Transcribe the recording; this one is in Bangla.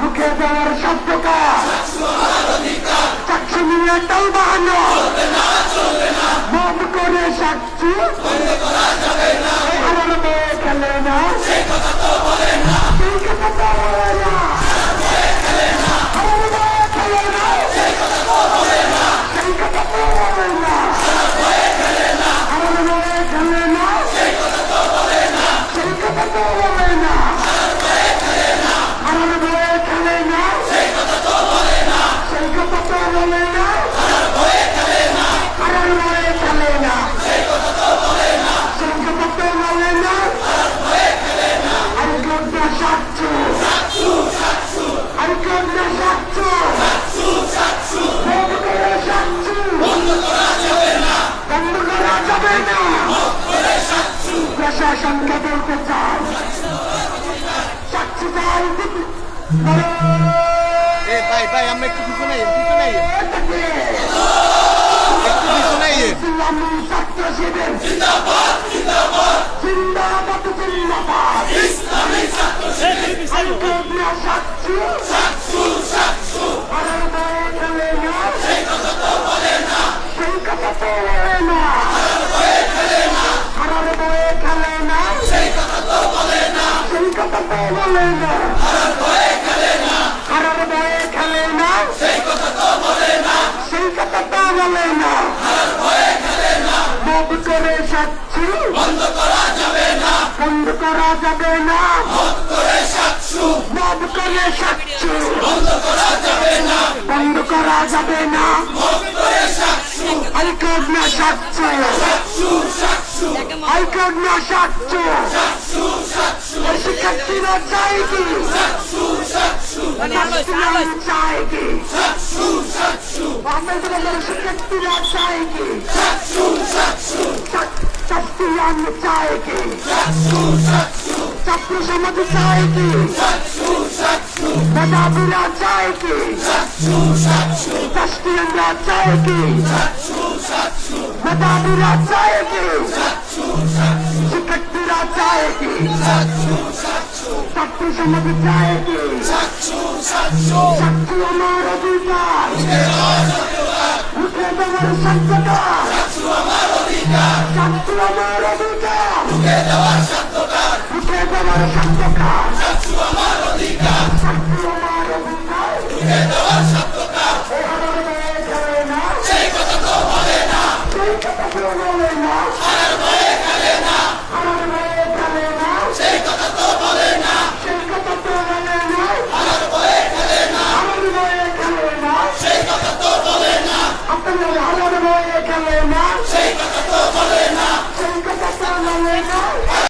মুখে দেওয়ার শব্দকার চাকরি নিয়ে টাল বাহানো মন করে সাক্ষী আমার মেয়ে খেলে না সেই কথা তো বলে না আমার মেয়ে খেলে না সেই কথা তো বলে না আমার মেয়ে খেলে না সেই কথা তো বলে না আমার মেয়ে খেলে না সেই কথা তো বলে না সেই কথা তো বলে না আমার মেয়ে খেলে না সেই কথা তো বলে না সেই কথা তো বলে না আমি কোনটা সাচ্ছু আমি কোনটা সাচ্ছু বন্ধ করা যাবে না প্রশাসনকে বলতে চাই সাচ্ছু চাই ভাই আমরা একটু পিছনে ইসলামী ছাত্র শিবির জিন্দাবাদ জিন্দাবাদ জিন্দাবাদ জিন্দাবাদ ইসলামী ছাত্র শিবির সাচ্ছু আমার মেয়ে খেলে না সেই কথা তো বলে না সেই কথা তো বলে না আমার মেয়ে খেলে না সেই কথা তো বলে না সেই কথা তো বলে না আমার মেয়ে খেলে না সেই কথা তো বলে না সেই কথা তো বলে না মদ করে সাচ্ছু বন্ধ করা যাবে না মদ করে সাচ্ছু বন্ধ করা যাবে না হাইকোর্ট না সাচ্ছু হাইকোর্ট না সাচ্ছু শিক্ষার্থীরা চাই কি চাই কি আমাদের শিক্ষার্থীরা চাই কি ছাত্রী আমি চাই কি ছাত্র সমাজ চাই কি মেধাবীরা চাই কি রাষ্ট্রীয়রা চাই কি মেধাবীরা চাই কি শিক্ষার্থীরা চাই কি ছাত্র সমাজ চাই কি ছাত্র আমার অধিকার মুখে দেওয়ার সত্যকার ছাত্র আমার অধিকার মুখে দেওয়ার সত্যকার ছাত্র আমার অধিকার আমার মেয়ে খেলে না সেই কথা তো বলে না সেই কথা তো বলে না আমার মেয়ে খেলে না সেই কথা তো বলে না সেই কথা তো বলে না আমার মেয়ে খেলে না সেই কথা তো বলে না আপনার আমার মেয়ে খেলে না